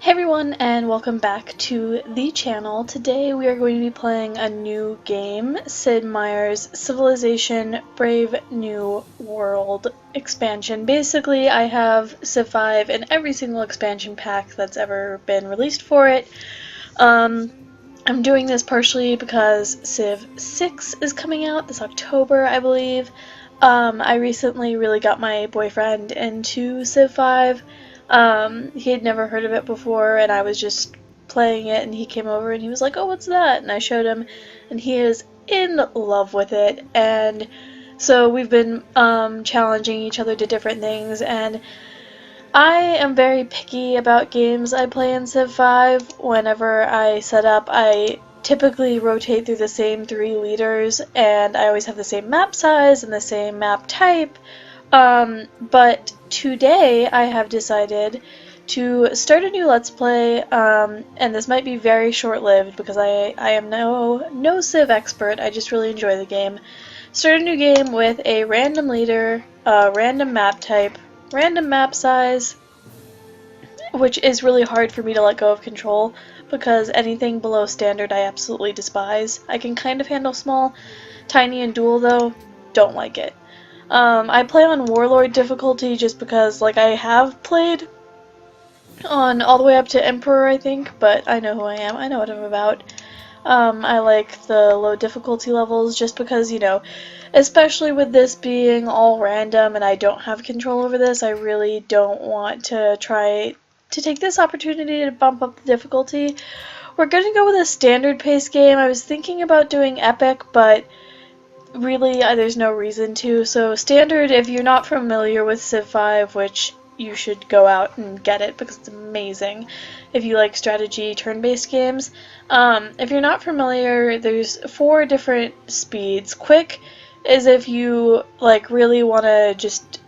Hey everyone, and welcome back to the channel. Today we are going to be playing a new game, Sid Meier's Civilization Brave New World expansion. Basically, I have Civ 5 in every single expansion pack that's ever been released for it. I'm doing this partially because Civ 6 is coming out this October, I believe. I recently really got my boyfriend into Civ 5. He had never heard of it before, and I was just playing it, and he came over and he was like, "Oh, what's that?" And I showed him, and he is in love with it. And so we've been challenging each other to different things, and I am very picky about games I play in Civ 5. Whenever I set up, I typically rotate through the same 3 leaders, and I always have the same map size and the same map type. But today I have decided to start a new Let's Play, and this might be very short-lived because I am no Civ expert. I just really enjoy the game. Start a new game with a random leader, random map type, random map size, which is really hard for me to let go of control because anything below standard I absolutely despise. I can kind of handle small, tiny, and dual though, don't like it. I play on Warlord difficulty just because, like, I have played on all the way up to Emperor, I think, but I know who I am, I know what I'm about. I like the low difficulty levels just because, you know, especially with this being all random and I don't have control over this, I really don't want to try to take this opportunity to bump up the difficulty. We're going to go with a standard pace game. I was thinking about doing epic, but really there's no reason to. So standard, if you're not familiar with Civ 5, which you should go out and get it because it's amazing if you like strategy turn-based games. If you're not familiar, there's 4 different speeds. Quick is if you like really want to just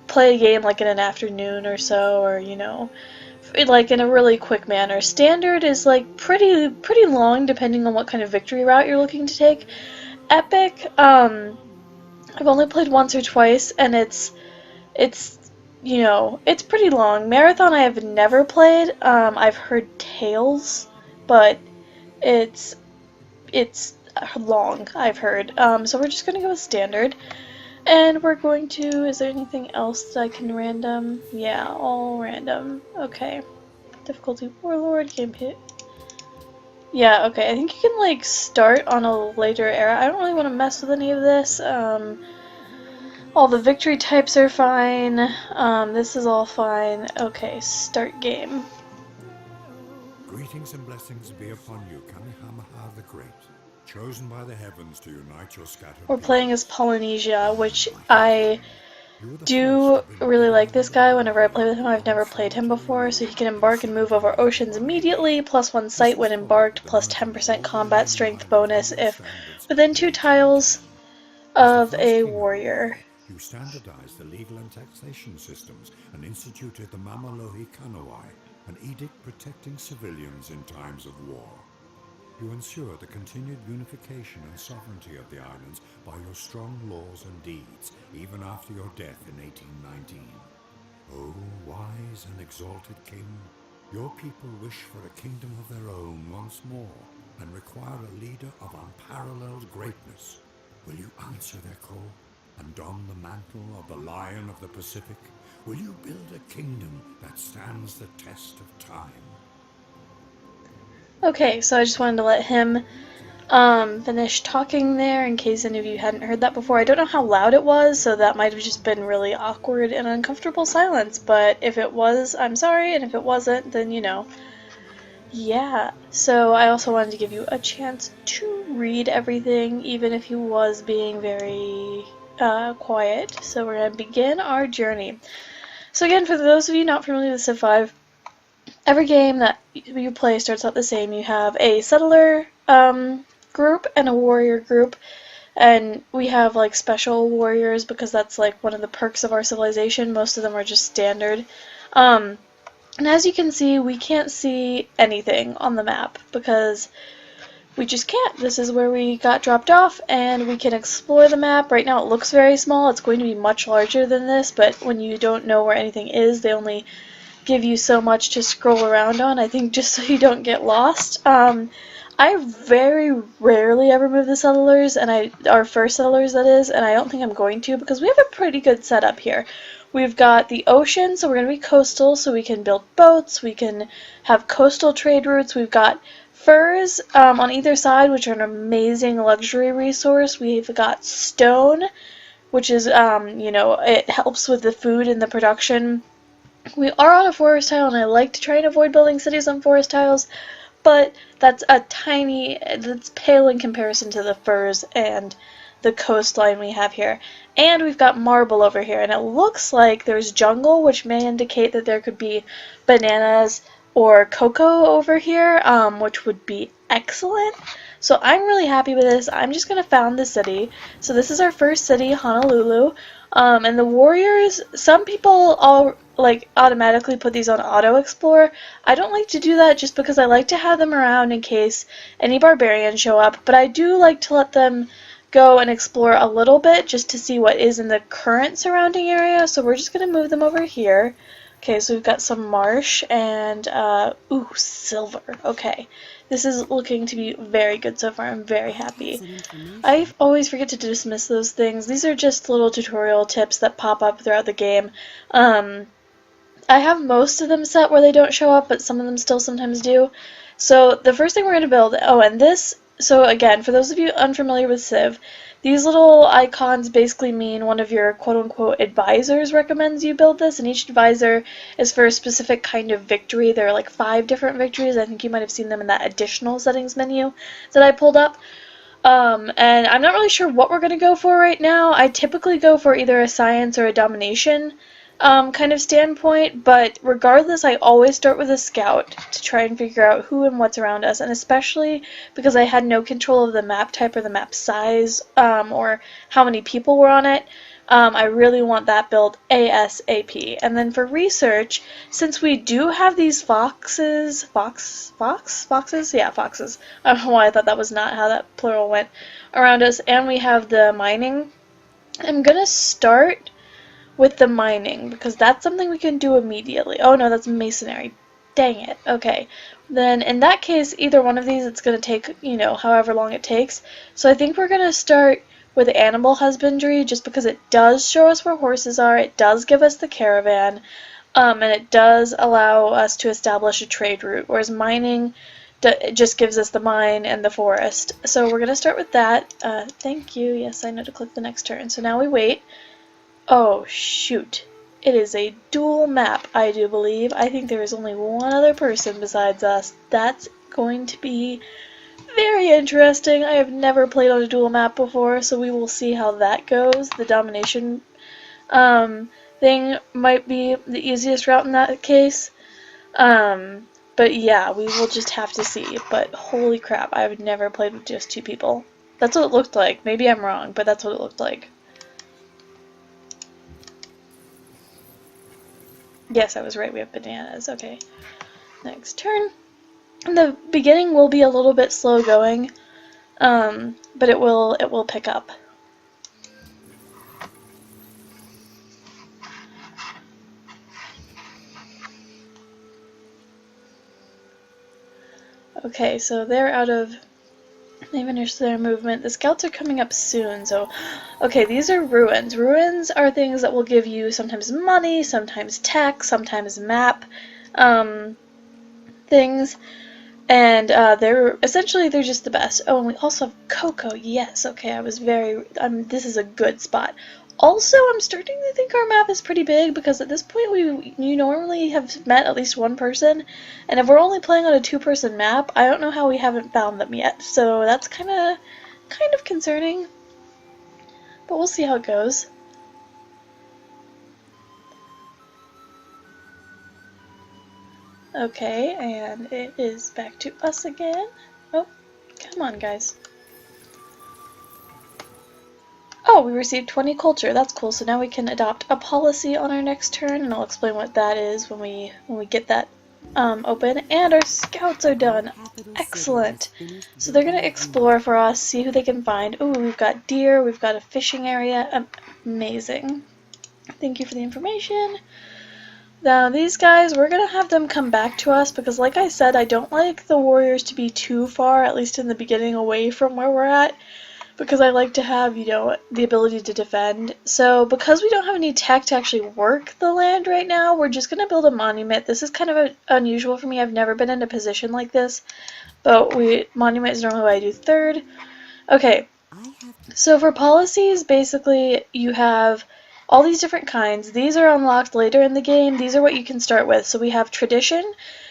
play a game like in an afternoon or so, or you know, like in a really quick manner. Standard is like pretty long depending on what kind of victory route you're looking to take. Epic, I've only played once or twice, and it's you know, it's pretty long. Marathon I have never played. I've heard tales, but it's long, I've heard. So we're just gonna go with standard. And we're going to, is there anything else that I can random? Yeah, all random. Okay. Difficulty Warlord, game hit. Yeah, okay, I think you can, like, start on a later era. I don't really want to mess with any of this. All the victory types are fine. This is all fine. Okay, start game. Greetings and blessings be upon you, Kamehameha the Great, chosen by the heavens to unite your scattered We're playing as Polynesia, which I people. do really like this guy. Whenever I play with him, I've never played him before, so he can embark and move over oceans immediately, +1 sight when embarked, plus 10% combat strength bonus if within 2 tiles of a warrior. You standardized the legal and taxation systems and instituted the Mamalohi Kanawai, an edict protecting civilians in times of war. You ensure the continued unification and sovereignty of the islands by your strong laws and deeds, even after your death in 1819. O wise and exalted king, your people wish for a kingdom of their own once more and require a leader of unparalleled greatness. Will you answer their call and don the mantle of the Lion of the Pacific? Will you build a kingdom that stands the test of time? Okay, so I just wanted to let him finish talking there in case any of you hadn't heard that before. I don't know how loud it was, so that might have just been really awkward and uncomfortable silence, but if it was, I'm sorry, and if it wasn't, then you know. Yeah, so I also wanted to give you a chance to read everything, even if he was being very quiet. So we're going to begin our journey. So again, for those of you not familiar with Civ 5, every game that you play starts out the same. You have a settler group and a warrior group, and we have like special warriors because that's like one of the perks of our civilization. Most of them are just standard. And as you can see, we can't see anything on the map because we just can't. This is where we got dropped off, and we can explore the map. Right now it looks very small. It's going to be much larger than this, but when you don't know where anything is, they only give you so much to scroll around on, I think, just so you don't get lost. I very rarely ever move the settlers, and our first settlers, that is, and I don't think I'm going to, because we have a pretty good setup here. We've got the ocean, so we're going to be coastal, so we can build boats, we can have coastal trade routes. We've got furs on either side, which are an amazing luxury resource. We've got stone, which is, you know, it helps with the food and the production. We are on a forest tile, and I like to try and avoid building cities on forest tiles, but that's pale in comparison to the furs and the coastline we have here. And we've got marble over here, and it looks like there's jungle, which may indicate that there could be bananas or cocoa over here, which would be excellent. So I'm really happy with this. I'm just going to found the city. So this is our first city, Honolulu. And the warriors, some people all automatically put these on auto explore. I don't like to do that just because I like to have them around in case any barbarians show up, but I do like to let them go and explore a little bit just to see what is in the current surrounding area. So we're just going to move them over here. Okay, so we've got some marsh and, ooh, silver. Okay, this is looking to be very good so far. I'm very happy. I always forget to dismiss those things. These are just little tutorial tips that pop up throughout the game. I have most of them set where they don't show up, but some of them still sometimes do. So the first thing we're going to build, oh, and this, so again, for those of you unfamiliar with Civ, these little icons basically mean one of your quote-unquote advisors recommends you build this, and each advisor is for a specific kind of victory. There are like 5 different victories. I think you might have seen them in that additional settings menu that I pulled up. And I'm not really sure what we're going to go for right now. I typically go for either a science or a domination kind of standpoint, but regardless, I always start with a scout to try and figure out who and what's around us, and especially because I had no control of the map type or the map size or how many people were on it. I really want that built ASAP. And then for research, since we do have these foxes, foxes? Yeah, foxes. I don't know why I thought that was not how that plural went around us, and we have the mining. I'm gonna start with the mining, because that's something we can do immediately. Oh no, that's masonry. Dang it. Okay. Then in that case, either one of these, it's going to take, you know, however long it takes. So I think we're going to start with animal husbandry, just because it does show us where horses are, it does give us the caravan, and it does allow us to establish a trade route, whereas mining just gives us the mine and the forest. So we're going to start with that. Thank you. Yes, I know to click the next turn. So now we wait. Oh, shoot. It is a dual map, I do believe. I think there is only one other person besides us. That's going to be very interesting. I have never played on a dual map before, so we will see how that goes. The domination thing might be the easiest route in that case. But yeah, we will just have to see. But holy crap, I've never played with just 2 people. That's what it looked like. Maybe I'm wrong, but that's what it looked like. Yes, I was right, we have bananas. Okay. Next turn. The beginning will be a little bit slow going, but it will pick up. Okay, so they're out of... They finished their movement. The scouts are coming up soon, so... Okay, these are ruins. Ruins are things that will give you sometimes money, sometimes tech, sometimes map things. And they're just the best. Oh, and we also have cocoa. Yes, okay, I was very... this is a good spot. Also, I'm starting to think our map is pretty big, because at this point you normally have met at least one person, and if we're only playing on a 2-person map, I don't know how we haven't found them yet, so that's kind of concerning, but we'll see how it goes. Okay, and it is back to us again. Oh, come on, guys. Oh, we received 20 culture. That's cool. So now we can adopt a policy on our next turn, and I'll explain what that is when we get that open. And our scouts are done. Excellent. So they're gonna explore for us, see who they can find. Ooh, we've got deer. We've got a fishing area. Amazing. Thank you for the information. Now these guys, we're going to have them come back to us because like I said, I don't like the warriors to be too far, at least in the beginning, away from where we're at, because I like to have, you know, the ability to defend. So because we don't have any tech to actually work the land right now, we're just going to build a monument. This is kind of unusual for me. I've never been in a position like this, but monument is normally what I do third. Okay, so for policies, basically you have all these different kinds. These are unlocked later in the game. These are what you can start with. So we have tradition.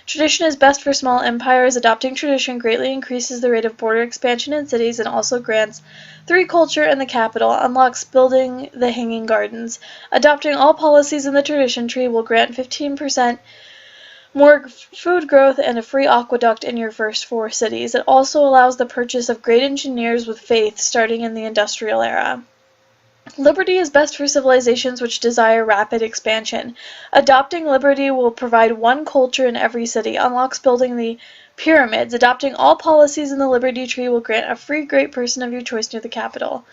Tradition is best for small empires. Adopting tradition greatly increases the rate of border expansion in cities and also grants 3 culture in the capital. Unlocks building the hanging gardens. Adopting all policies in the tradition tree will grant 15% more food growth and a free aqueduct in your first 4 cities. It also allows the purchase of great engineers with faith starting in the industrial era. Liberty is best for civilizations which desire rapid expansion. Adopting liberty will provide 1 culture in every city. Unlocks building the pyramids. Adopting all policies in the liberty tree will grant a free great person of your choice near the capital.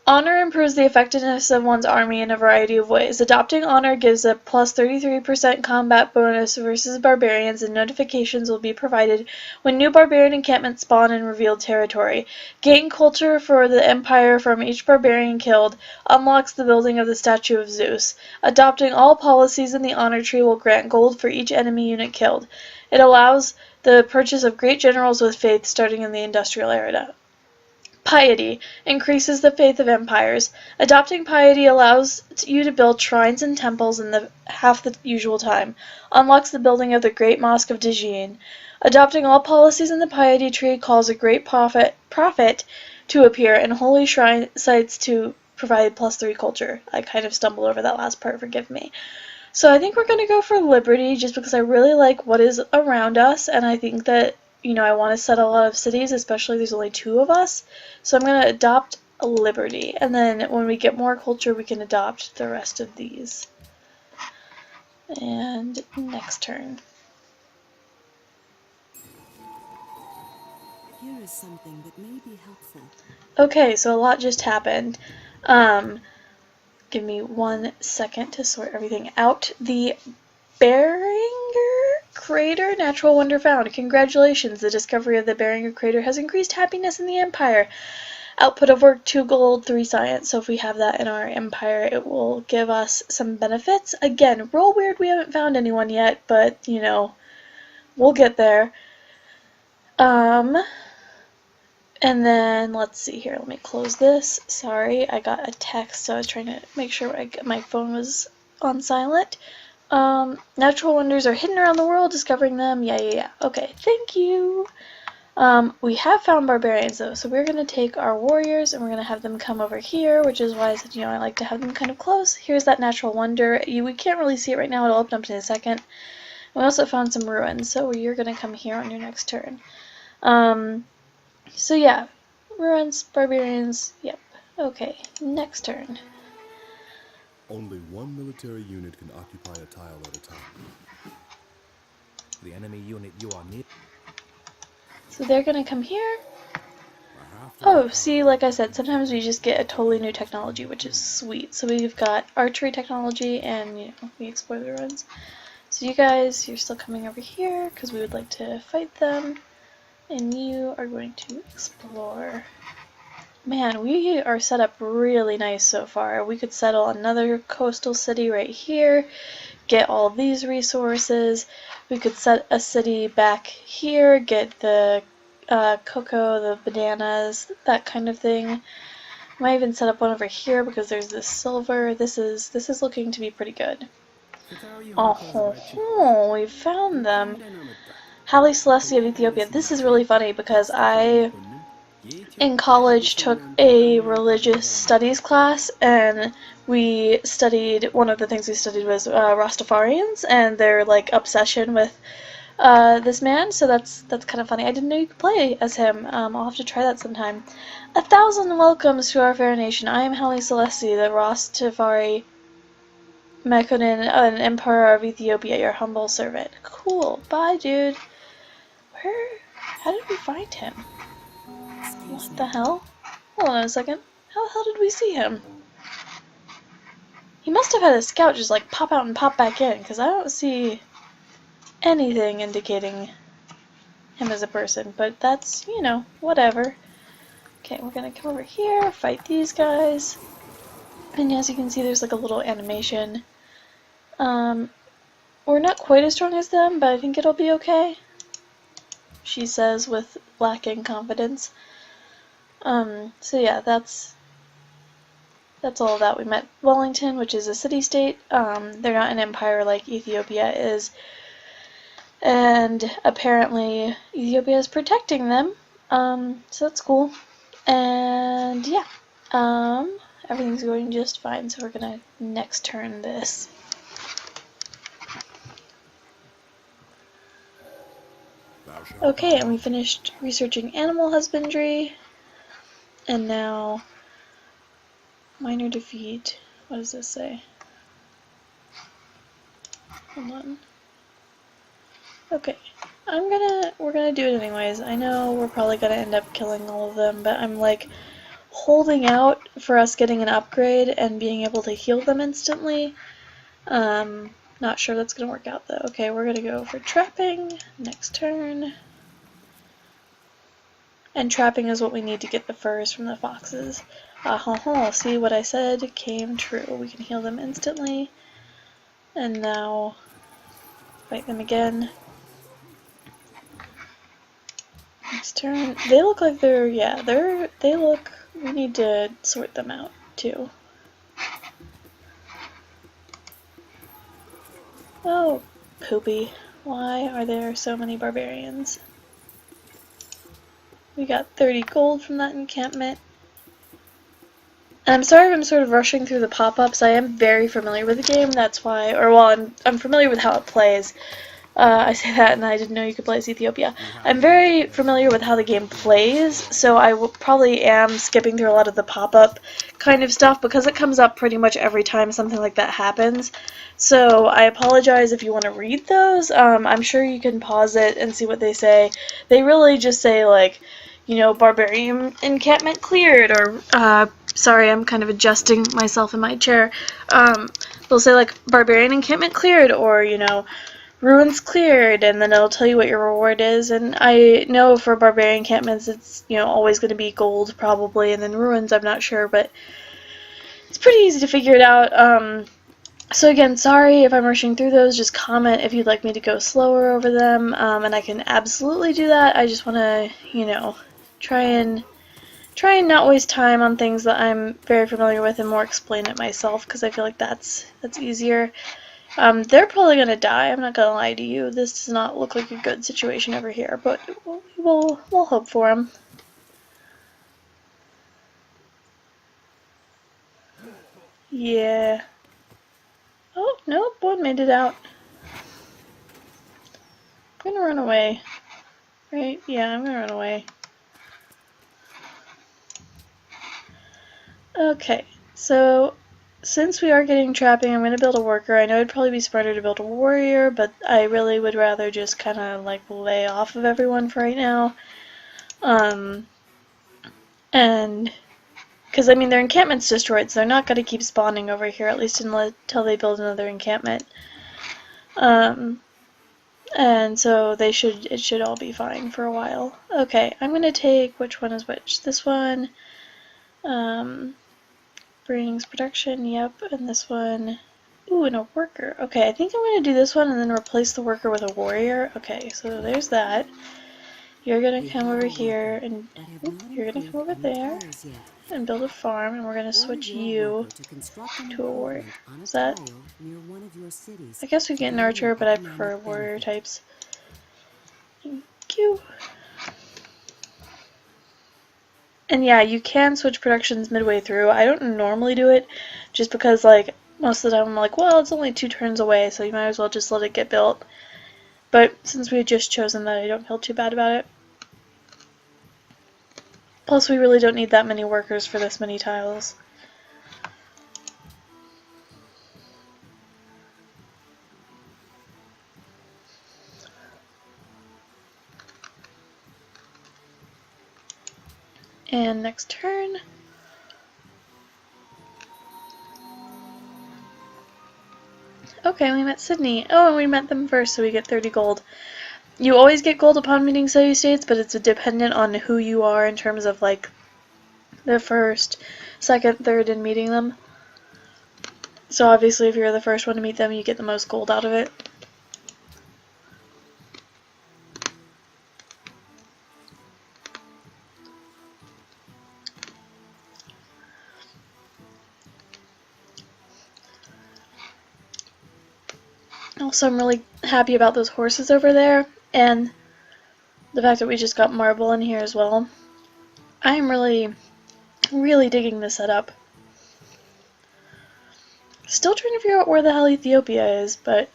Honor improves the effectiveness of one's army in a variety of ways. Adopting honor gives a plus 33% combat bonus versus barbarians, and notifications will be provided when new barbarian encampments spawn in revealed territory. Gain culture for the empire from each barbarian killed. Unlocks the building of the statue of Zeus. Adopting all policies in the honor tree will grant gold for each enemy unit killed. It allows the purchase of great generals with faith starting in the industrial era. Piety increases the faith of empires. Adopting piety allows you to build shrines and temples in half the usual time. Unlocks the building of the Great Mosque of Dijin. Adopting all policies in the piety tree calls a great prophet to appear and holy shrine sites to provide plus 3 culture. I kind of stumbled over that last part, forgive me. So I think we're going to go for liberty just because I really like what is around us, and I think that, you know, I want to settle a lot of cities, especially there's only 2 of us. So I'm going to adopt a liberty, and then when we get more culture, we can adopt the rest of these. And next turn. Here is something that may be helpful. Okay, so a lot just happened. Give me 1 second to sort everything out. The Beringer Crater natural wonder found. Congratulations, the discovery of the Beringer Crater has increased happiness in the Empire. Output of work 2 gold, 3 science. So if we have that in our empire, it will give us some benefits. Again, real weird we haven't found anyone yet, but, you know, we'll get there. And then, let's see here, let me close this. Sorry, I got a text, so I was trying to make sure my phone was on silent. Natural wonders are hidden around the world, discovering them. Yeah. Okay, thank you. We have found barbarians though, so we're going to take our warriors and we're going to have them come over here, which is why I said, you know, I like to have them kind of close. Here's that natural wonder. We can't really see it right now, it'll open up in a second. We also found some ruins, so you're going to come here on your next turn. So yeah, ruins, barbarians, yep. Okay, next turn. Only 1 military unit can occupy a tile at a time. The enemy unit you are near. So they're gonna come here. Oh, see, like I said, sometimes we just get a totally new technology, which is sweet. So we've got archery technology, and, you know, we explore the ruins. So you guys, you're still coming over here, because we would like to fight them. And you are going to explore. Man, we are set up really nice so far. We could settle another coastal city right here, get all these resources. We could set a city back here, get the cocoa, the bananas, that kind of thing. Might even set up one over here because there's this silver. This is looking to be pretty good. Oh, we found them. Haile Selassie of Ethiopia. This is really funny because I, in college, took a religious studies class, and we studied, one of the things we studied was Rastafarians and their, like, obsession with this man, so that's kind of funny. I didn't know you could play as him. I'll have to try that sometime. 1,000 welcomes to our fair nation. I am Haile Selassie, the Rastafari Mekonnen, an Emperor of Ethiopia, your humble servant. Cool. Bye, dude. How did we find him? What the hell? Hold on a second. How the hell did we see him? He must have had a scout just like pop out and pop back in, because I don't see anything indicating him as a person, but that's, you know, whatever. Okay, we're gonna come over here, fight these guys. And as you can see, there's like a little animation. We're not quite as strong as them, but I think it'll be okay, she says with lacking confidence. So yeah, that's all that. We met Wellington, which is a city-state. They're not an empire like Ethiopia is. And apparently Ethiopia is protecting them. So that's cool. And yeah, everything's going just fine, so we're gonna next turn this. Okay, and we finished researching animal husbandry, and now minor defeat. What does this say? Hold on. Okay, we're gonna do it anyways. I know we're probably gonna end up killing all of them, but I'm like holding out for us getting an upgrade and being able to heal them instantly. Not sure that's gonna work out though. Okay, we're gonna go for trapping next turn. And trapping is what we need to get the furs from the foxes. See what I said came true. We can heal them instantly. And now fight them again. Next turn. They look like they're, yeah, we need to sort them out too. Oh, poopy. Why are there so many barbarians? We got 30 gold from that encampment. And I'm sorry if I'm sort of rushing through the pop-ups. I am very familiar with the game, that's why, or well, I'm familiar with how it plays. I say that and I didn't know you could play as Ethiopia. I'm very familiar with how the game plays, so I probably am skipping through a lot of the pop-up kind of stuff because it comes up pretty much every time something like that happens. So I apologize if you want to read those. I'm sure you can pause it and see what they say. They really just say, like, you know, barbarian encampment cleared, or, sorry, I'm kind of adjusting myself in my chair. They'll say, like, barbarian encampment cleared, or, you know, ruins cleared, and then it'll tell you what your reward is. And I know for barbarian encampments it's, you know, always going to be gold probably, and then ruins I'm not sure, but it's pretty easy to figure it out. So again, sorry if I'm rushing through those. Just comment if you'd like me to go slower over them, and I can absolutely do that. I just want to, you know, try and not waste time on things that I'm very familiar with and more explain it myself, because I feel like that's easier. They're probably gonna die, I'm not gonna lie to you. This does not look like a good situation over here, but we'll hope for them. Yeah. Oh, nope, one made it out. I'm gonna run away. Right? Yeah, I'm gonna run away. Okay, so since we are getting trapping, I'm gonna build a worker. I know it'd probably be smarter to build a warrior, but I really would rather just kind of like lay off of everyone for right now. And because I mean their encampment's destroyed, so they're not gonna keep spawning over here, at least until they build another encampment. And so it should all be fine for a while. Okay, I'm gonna take, which one is which? This one, brings production, yep, and this one, ooh, and a worker. Okay, I think I'm gonna do this one and then replace the worker with a warrior. Okay, so there's that. You're gonna come over here, and you're gonna come over there and build a farm, and we're gonna switch you to a warrior. Is that? I guess we get an archer, but I prefer warrior types. Thank you. And yeah, you can switch productions midway through. I don't normally do it, just because like most of the time I'm like, well, it's only 2 turns away, so you might as well just let it get built. But since we had just chosen that, I don't feel too bad about it. Plus, we really don't need that many workers for this many tiles. And next turn. Okay, we met Sydney. Oh, and we met them first, so we get 30 gold. You always get gold upon meeting city-states, but it's dependent on who you are in terms of, like, the first, second, third in meeting them. So obviously if you're the first one to meet them, you get the most gold out of it. Also, I'm really happy about those horses over there, and the fact that we just got marble in here as well. I'm really, really digging this setup. Still trying to figure out where the hell Ethiopia is, but...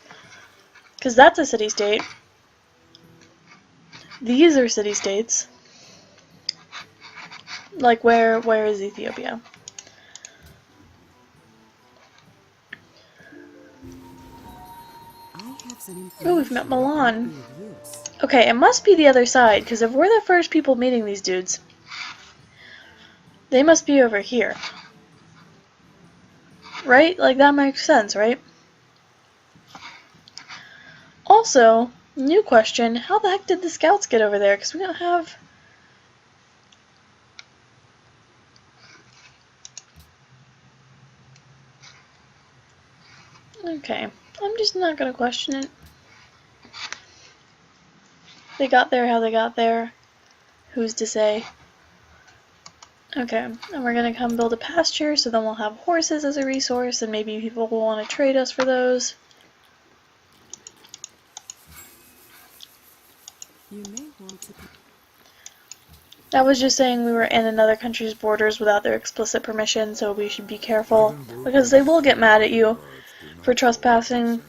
because that's a city-state. These are city-states. Like, where is Ethiopia? Oh, we've met Milan. Okay, it must be the other side, because if we're the first people meeting these dudes, they must be over here. Right? Like, that makes sense, right? Also, new question, how the heck did the scouts get over there? Because we don't have... Okay, I'm just not gonna question it. They got there how they got there. Who's to say? Okay, and we're gonna come build a pasture, so then we'll have horses as a resource, and maybe people will want to trade us for those. You may want to... That was just saying we were in another country's borders without their explicit permission, so we should be careful, because they will get mad at you for trespassing,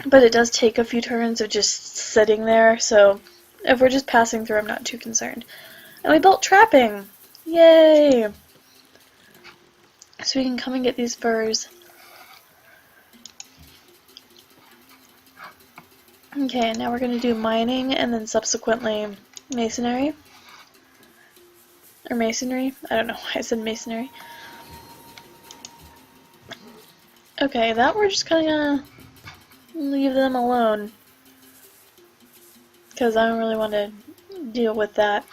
but it does take a few turns of just sitting there, so if we're just passing through, I'm not too concerned. And we built trapping! Yay! So we can come and get these furs. Okay, now we're going to do mining, and then subsequently masonry. Or masonry? I don't know why I said masonry. Okay, that we're just kind of gonna leave them alone. Because I don't really want to deal with that.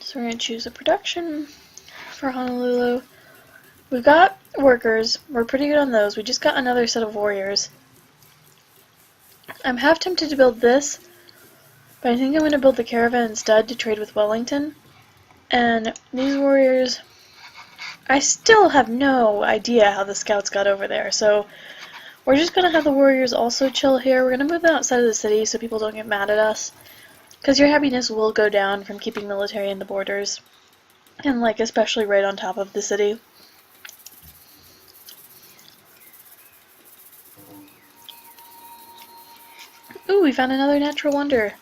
So we're going to choose a production for Honolulu. We've got workers. We're pretty good on those. We just got another set of warriors. I'm half tempted to build this, but I think I'm going to build the caravan instead to trade with Wellington. And these warriors, I still have no idea how the scouts got over there, so we're just going to have the warriors also chill here. We're going to move them outside of the city so people don't get mad at us. Because your happiness will go down from keeping military in the borders. And, like, especially right on top of the city. Ooh, we found another natural wonder.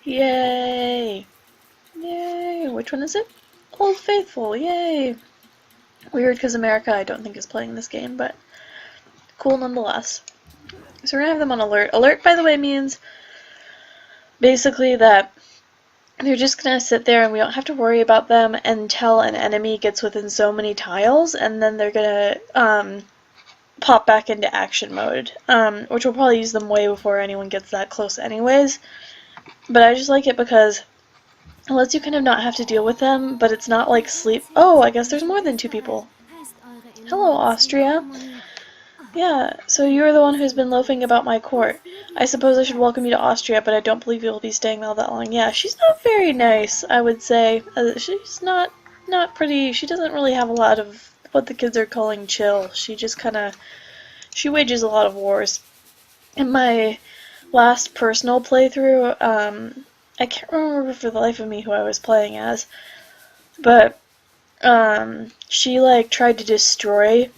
Yay! Yay! Which one is it? Old Faithful, yay! Weird because America I don't think is playing this game, but cool nonetheless. So we're gonna have them on alert. Alert, by the way, means basically that they're just gonna sit there and we don't have to worry about them until an enemy gets within so many tiles, and then they're gonna pop back into action mode, which will probably use them way before anyone gets that close anyways. But I just like it because it lets you kind of not have to deal with them, but it's not like sleep. Oh, I guess there's more than 2 people. Hello, Austria. Yeah, so you're the one who's been loafing about my court. I suppose I should welcome you to Austria, but I don't believe you'll be staying all that long. Yeah, she's not very nice, I would say. She's not pretty. She doesn't really have a lot of what the kids are calling chill. She just kind of, she wages a lot of wars. In my last personal playthrough, I can't remember for the life of me who I was playing as, but she like tried to destroy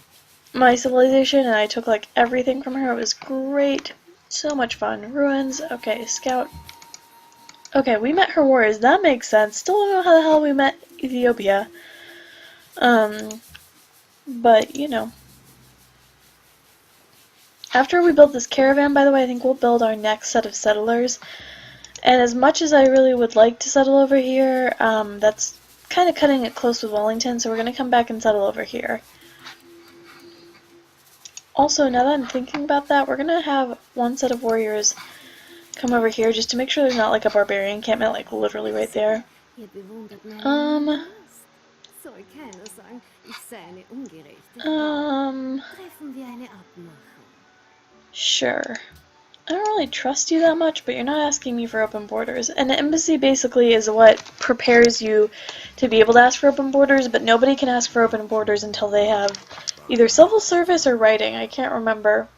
my civilization, and I took like everything from her. It was great. So much fun. Ruins. Okay, scout. Okay, we met her warriors. That makes sense. Still don't know how the hell we met Ethiopia. But, you know. After we build this caravan, by the way, I think we'll build our next set of settlers. And as much as I really would like to settle over here, that's kind of cutting it close with Wellington, so we're going to come back and settle over here. Also, now that I'm thinking about that, we're gonna have one set of warriors come over here just to make sure there's not like a barbarian encampment like literally right there. Ihr bewundert meinen Um, Palast. Soll keiner sagen, ich sei eine ungerechte Frau. um, Treffen wir eine Abmachung. sure. I don't really trust you that much, but you're not asking me for open borders. An embassy basically is what prepares you to be able to ask for open borders, but nobody can ask for open borders until they have either civil service or writing. I can't remember.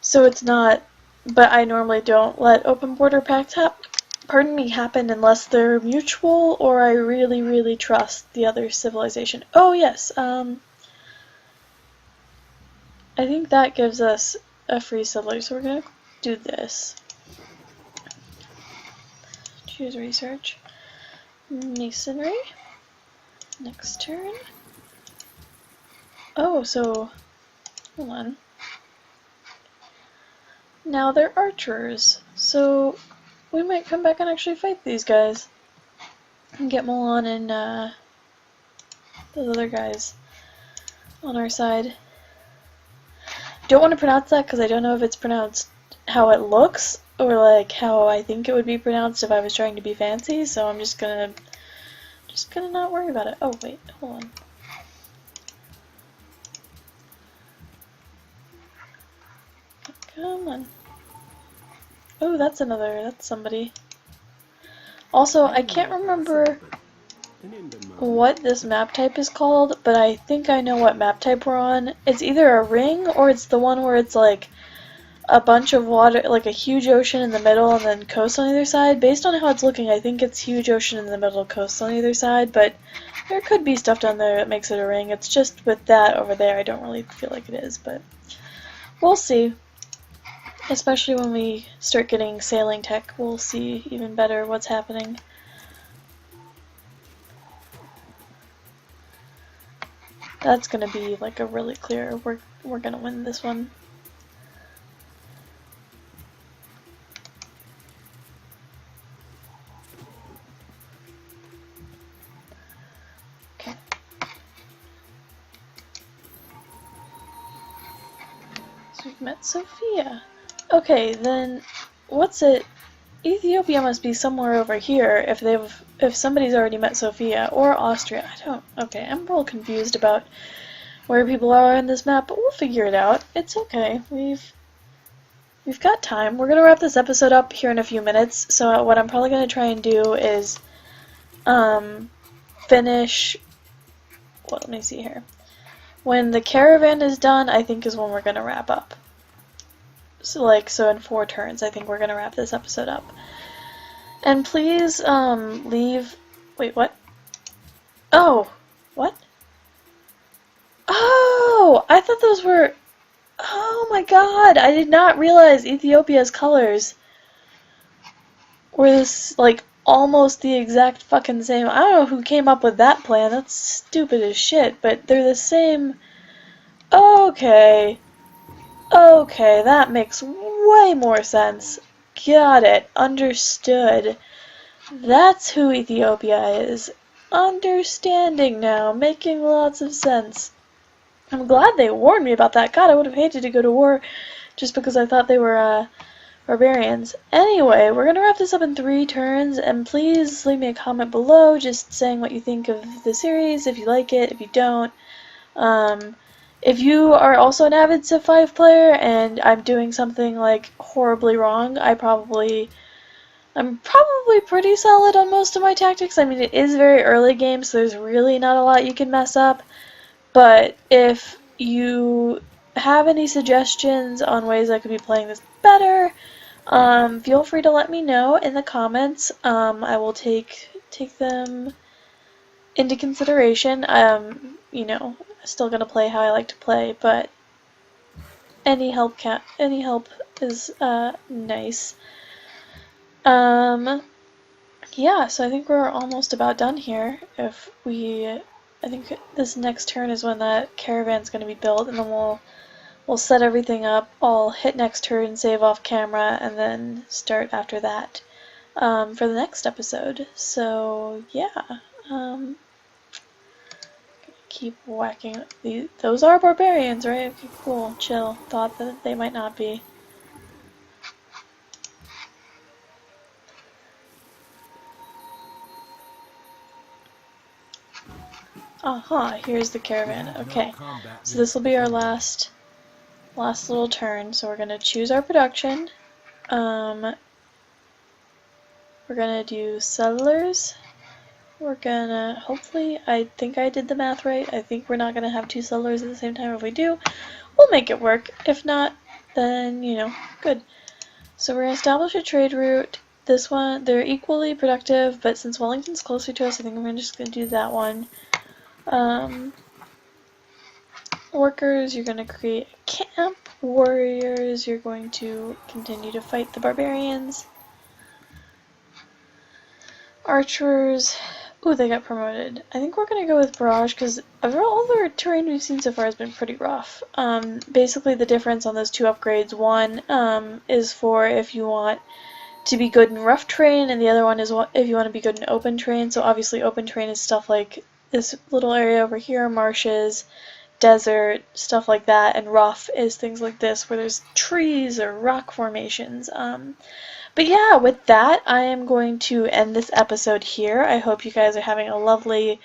So it's not, but I normally don't let open border pacts happen unless they're mutual or I really, really trust the other civilization. Oh yes, I think that gives us a free settler, so we're gonna do this. Choose research. Masonry. Next turn. Oh, so, hold on. Now they're archers, so we might come back and actually fight these guys. And get Milan and those other guys on our side. Don't want to pronounce that because I don't know if it's pronounced how it looks or like how I think it would be pronounced if I was trying to be fancy, so I'm just gonna not worry about it. Oh wait, hold on. Come on. Oh, that's somebody. Also, I can't remember what this map type is called, but I think I know what map type we're on. It's either a ring or it's the one where it's like a bunch of water, like a huge ocean in the middle and then coast on either side. Based on how it's looking, I think it's huge ocean in the middle, coast on either side, but there could be stuff down there that makes it a ring. It's just with that over there, I don't really feel like it is, but we'll see. Especially when we start getting sailing tech, we'll see even better what's happening. That's gonna be like a really clear, we're gonna win this one. Okay. So we've met Sophia. Okay, then what's it? Ethiopia must be somewhere over here if somebody's already met Sophia, or Austria. Okay, I'm real confused about where people are on this map, but we'll figure it out. It's okay. We've got time. We're gonna wrap this episode up here in a few minutes, so what I'm probably gonna try and do is finish, well, let me see here. When the caravan is done, I think is when we're gonna wrap up. So in 4 turns, I think we're gonna wrap this episode up. And please, leave, wait, what? Oh, what? Oh, I thought those were, oh my god, I did not realize Ethiopia's colors were this, like, almost the exact fucking same. I don't know who came up with that plan, that's stupid as shit, but they're the same. Okay. Okay, that makes way more sense. Got it. Understood. That's who Ethiopia is. Understanding now. Making lots of sense. I'm glad they warned me about that. God, I would have hated to go to war just because I thought they were barbarians. Anyway, we're going to wrap this up in 3 turns, and please leave me a comment below just saying what you think of the series, if you like it, if you don't. If you are also an avid Civ 5 player and I'm doing something like horribly wrong, I'm probably pretty solid on most of my tactics. I mean, it is very early game, so there's really not a lot you can mess up. But if you have any suggestions on ways I could be playing this better, feel free to let me know in the comments. I will take them into consideration. You know, still gonna play how I like to play, but any help is nice. Yeah, so I think we're almost about done here. I think this next turn is when that caravan's gonna be built, and then we'll set everything up. I'll hit next turn, save off camera, and then start after that for the next episode. So yeah. keep whacking. Those are barbarians, right? Okay, cool. Chill. Thought that they might not be. Aha, here's the caravan. Okay, so this will be our last little turn. So we're gonna choose our production. We're gonna do settlers. We're gonna, hopefully, I think I did the math right. I think we're not gonna have 2 settlers at the same time. If we do, we'll make it work. If not, then, you know, good. So we're gonna establish a trade route. This one, they're equally productive, but since Wellington's closer to us, I think I'm just gonna do that one. Workers, you're gonna create a camp. Warriors, you're going to continue to fight the barbarians. Archers, ooh, they got promoted. I think we're gonna go with barrage because all the terrain we've seen so far has been pretty rough. Basically the difference on those 2 upgrades, one is for if you want to be good in rough terrain, and the other one is if you want to be good in open terrain. So obviously open terrain is stuff like this little area over here, marshes, desert, stuff like that, and rough is things like this where there's trees or rock formations. But yeah, with that, I am going to end this episode here. I hope you guys are having a lovely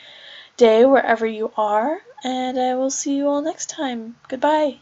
day wherever you are, and I will see you all next time. Goodbye.